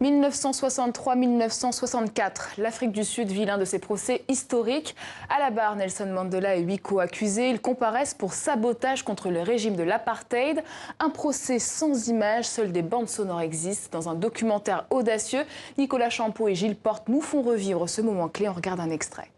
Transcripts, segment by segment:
1963-1964, l'Afrique du Sud vit l'un de ses procès historiques. À la barre, Nelson Mandela et 8 co-accusés. Ils comparaissent pour sabotage contre le régime de l'apartheid. Un procès sans images, seules des bandes sonores existent. Dans un documentaire audacieux, Nicolas Champeau et Gilles Porte nous font revivre ce moment clé. On regarde un extrait.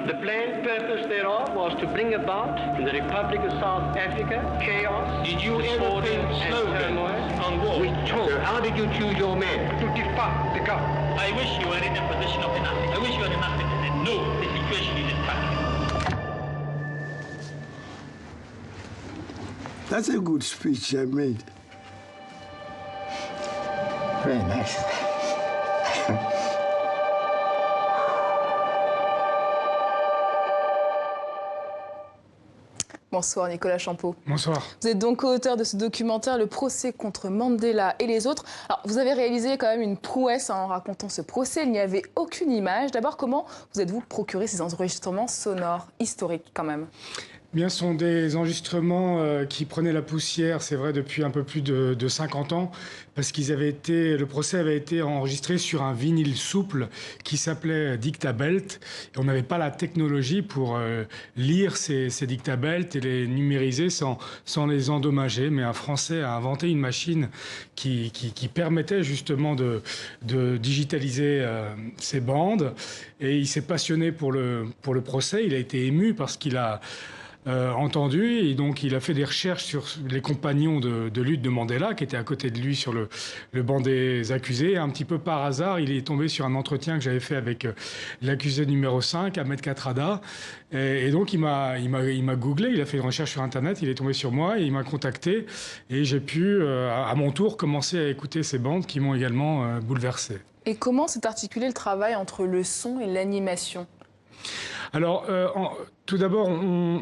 The planned purpose thereof was to bring about in the Republic of South Africa chaos. Did you ever think slogan on war? We told. So how did you choose your men? To defy the government. I wish you were in a position of Africa. I wish you were in Africa and know the situation is in Africa. That's a good speech I made. Very nice. Bonsoir Nicolas Champeau. Bonsoir. Vous êtes donc co-auteur de ce documentaire, Le procès contre Mandela et les autres. Alors, vous avez réalisé quand même une prouesse en racontant ce procès. Il n'y avait aucune image. D'abord, comment vous êtes-vous procuré ces enregistrements sonores historiques quand même ? Bien, ce sont des enregistrements qui prenaient la poussière, c'est vrai, depuis un peu plus de 50 ans, parce le procès avait été enregistré sur un vinyle souple qui s'appelait Dictabelt. Et on n'avait pas la technologie pour lire ces Dictabelt et les numériser sans les endommager. Mais un Français a inventé une machine qui permettait justement de digitaliser ces bandes. Et il s'est passionné pour le procès. Il a été ému parce qu'il a entendu, et donc il a fait des recherches sur les compagnons de lutte de Mandela qui étaient à côté de lui sur le banc des accusés. Et un petit peu par hasard, il est tombé sur un entretien que j'avais fait avec l'accusé numéro 5, Ahmed Kathrada. Et donc il m'a googlé, il a fait une recherche sur Internet, il est tombé sur moi et il m'a contacté. Et j'ai pu, à mon tour, commencer à écouter ces bandes qui m'ont également bouleversé. Et comment s'est articulé le travail entre le son et l'animation ? Alors, tout d'abord, on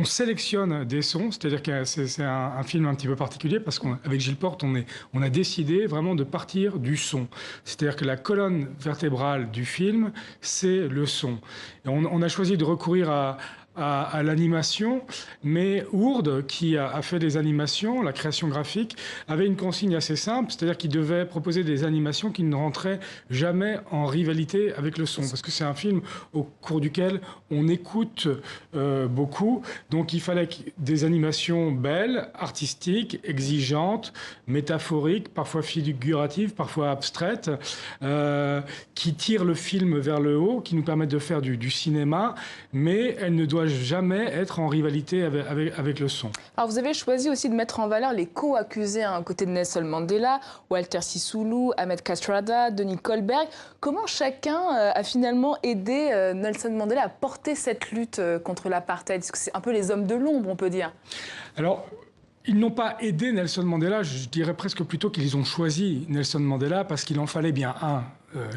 sélectionne des sons, c'est-à-dire que c'est un film un petit peu particulier parce qu'avec Gilles Porte, on a décidé vraiment de partir du son. C'est-à-dire que la colonne vertébrale du film, c'est le son. Et on a choisi de recourir à l'animation, mais Ourde, qui a fait des animations, la création graphique, avait une consigne assez simple, c'est-à-dire qu'il devait proposer des animations qui ne rentraient jamais en rivalité avec le son, parce que c'est un film au cours duquel on écoute beaucoup, donc il fallait des animations belles, artistiques, exigeantes, métaphoriques, parfois figuratives, parfois abstraites, qui tirent le film vers le haut, qui nous permettent de faire du cinéma, mais elles ne doivent jamais être en rivalité avec le son. Alors vous avez choisi aussi de mettre en valeur les co-accusés aux côtés de Nelson Mandela, Walter Sisulu, Ahmed Kathrada, Denis Colberg. Comment chacun a finalement aidé Nelson Mandela à porter cette lutte contre l'apartheid? Parce que c'est un peu les hommes de l'ombre, on peut dire. Alors, ils n'ont pas aidé Nelson Mandela, je dirais presque plutôt qu'ils ont choisi Nelson Mandela parce qu'il en fallait bien un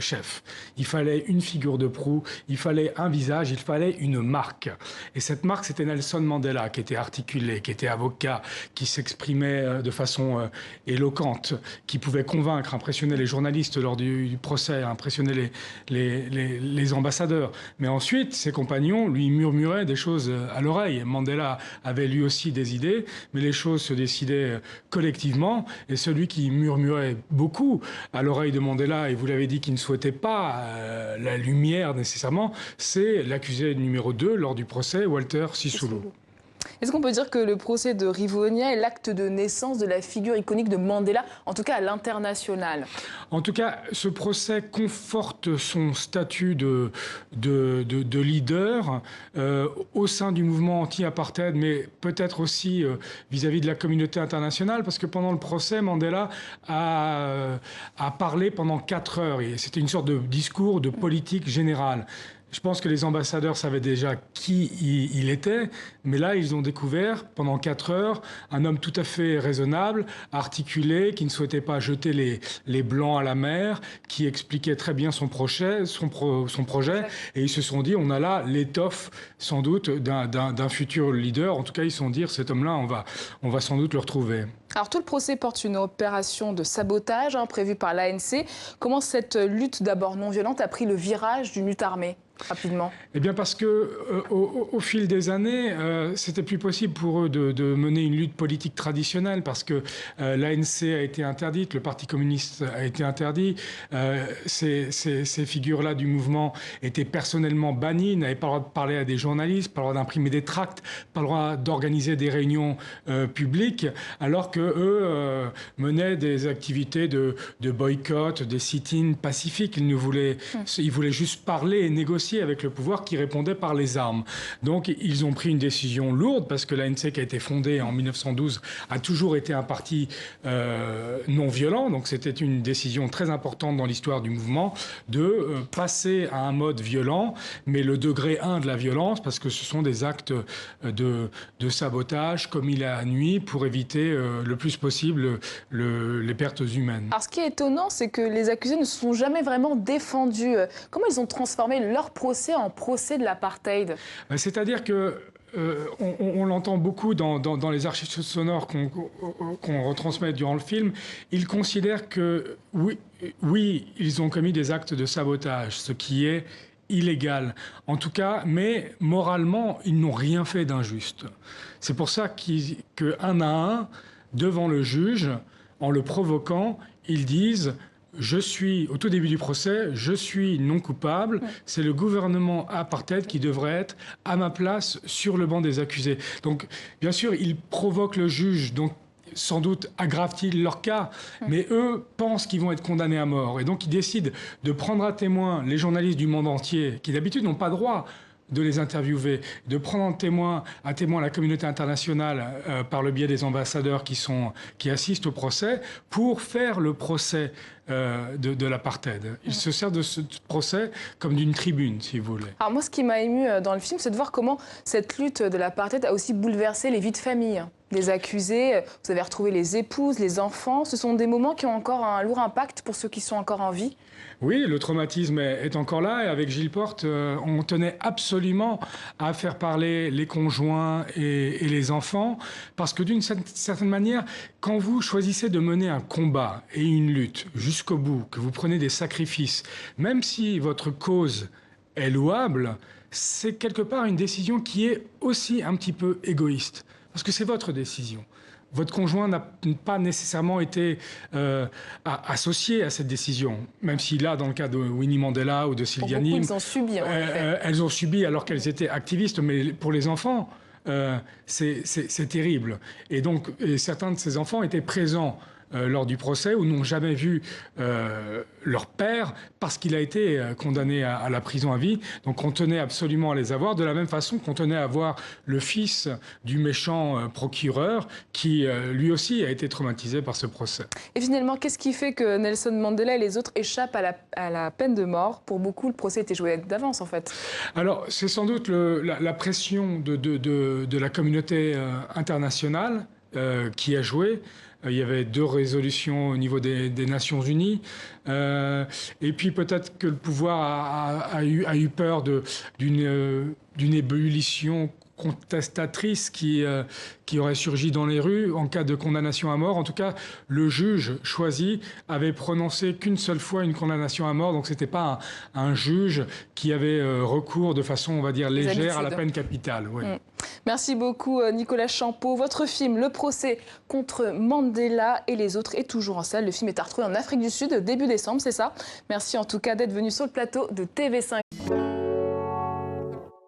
chef. Il fallait une figure de proue, il fallait un visage, il fallait une marque. Et cette marque, c'était Nelson Mandela, qui était articulé, qui était avocat, qui s'exprimait de façon éloquente, qui pouvait convaincre, impressionner les journalistes lors du procès, impressionner les ambassadeurs. Mais ensuite, ses compagnons lui murmuraient des choses à l'oreille. Mandela avait lui aussi des idées, mais les choses se décidaient collectivement. Et celui qui murmurait beaucoup à l'oreille de Mandela, et vous l'avez dit, qui ne souhaitait pas la lumière nécessairement, c'est l'accusé numéro 2 lors du procès, Walter Sisulu. Est-ce qu'on peut dire que le procès de Rivonia est l'acte de naissance de la figure iconique de Mandela, en tout cas à l'international? En tout cas, ce procès conforte son statut de leader au sein du mouvement anti-apartheid, mais peut-être aussi vis-à-vis de la communauté internationale, parce que pendant le procès, Mandela a parlé pendant 4 heures. Et c'était une sorte de discours de politique générale. Je pense que les ambassadeurs savaient déjà qui il était, mais là, ils ont découvert pendant 4 heures un homme tout à fait raisonnable, articulé, qui ne souhaitait pas jeter les Blancs à la mer, qui expliquait très bien son projet, et ils se sont dit, on a là l'étoffe sans doute d'un futur leader. En tout cas, ils se sont dit, cet homme-là, on va sans doute le retrouver. Alors tout le procès porte une opération de sabotage prévue par l'ANC. Comment cette lutte d'abord non violente a pris le virage d'une lutte armée ? Rapidement. Eh bien parce que au fil des années, c'était plus possible pour eux de mener une lutte politique traditionnelle parce que l'ANC a été interdite, le Parti communiste a été interdit, ces figures-là du mouvement étaient personnellement bannies, n'avaient pas le droit de parler à des journalistes, pas le droit d'imprimer des tracts, pas le droit d'organiser des réunions publiques, alors que eux menaient des activités de boycott, des sit-ins pacifiques. Ils voulaient juste parler et négocier avec le pouvoir qui répondait par les armes. Donc ils ont pris une décision lourde parce que l'ANC qui a été fondée en 1912 a toujours été un parti non violent. Donc c'était une décision très importante dans l'histoire du mouvement de passer à un mode violent, mais le degré 1 de la violence parce que ce sont des actes de sabotage comme il a nuit pour éviter le plus possible les pertes humaines. Alors ce qui est étonnant, c'est que les accusés ne se sont jamais vraiment défendus. Comment ils ont transformé leur procès en procès de l'apartheid? C'est-à-dire que on l'entend beaucoup dans les archives sonores qu'on retransmet durant le film. Ils considèrent que oui, ils ont commis des actes de sabotage, ce qui est illégal, en tout cas, mais moralement, ils n'ont rien fait d'injuste. C'est pour ça qu'un à un, devant le juge, en le provoquant, ils disent... au tout début du procès, je suis non coupable. C'est le gouvernement apartheid qui devrait être à ma place sur le banc des accusés. Donc, bien sûr, ils provoquent le juge. Donc, sans doute aggravent-ils leur cas, mais eux pensent qu'ils vont être condamnés à mort. Et donc, ils décident de prendre à témoin les journalistes du monde entier, qui d'habitude n'ont pas droit de les interviewer, de prendre à témoin la communauté internationale par le biais des ambassadeurs qui assistent au procès pour faire le procès de l'apartheid. Ils se servent de ce procès comme d'une tribune, si vous voulez. Alors moi, ce qui m'a ému dans le film, c'est de voir comment cette lutte de l'apartheid a aussi bouleversé les vies de famille des accusés. Vous avez retrouvé les épouses, les enfants. Ce sont des moments qui ont encore un lourd impact pour ceux qui sont encore en vie. Oui, le traumatisme est encore là. Et avec Gilles Porte, on tenait absolument à faire parler les conjoints et les enfants. Parce que d'une certaine manière, quand vous choisissez de mener un combat et une lutte jusqu'au bout, que vous prenez des sacrifices, même si votre cause est louable, c'est quelque part une décision qui est aussi un petit peu égoïste. Parce que c'est votre décision. Votre conjoint n'a pas nécessairement été associé à cette décision, même si là, dans le cas de Winnie Mandela ou de Sylvia Nim, ils ont subi. Elles ont subi alors qu'elles étaient activistes, mais pour les enfants, c'est terrible. Et donc, certains de ces enfants étaient présents lors du procès ou n'ont jamais vu leur père parce qu'il a été condamné à la prison à vie. Donc on tenait absolument à les avoir, de la même façon qu'on tenait à voir le fils du méchant procureur qui lui aussi a été traumatisé par ce procès. Et finalement, qu'est-ce qui fait que Nelson Mandela et les autres échappent à la peine de mort? Pour beaucoup, le procès était joué d'avance en fait. Alors c'est sans doute la pression de la communauté internationale qui a joué. Il y avait 2 résolutions au niveau des Nations Unies. Et puis peut-être que le pouvoir a eu peur d'une ébullition contestatrice qui aurait surgi dans les rues en cas de condamnation à mort. En tout cas, le juge choisi avait prononcé qu'une seule fois une condamnation à mort. Donc ce n'était pas un juge qui avait recours de façon, on va dire, légère à la peine capitale. Oui. Merci beaucoup Nicolas Champeau. Votre film, Le procès contre Mandela et les autres, est toujours en salle. Le film est à retrouver en Afrique du Sud début décembre, c'est ça? Merci en tout cas d'être venu sur le plateau de TV5.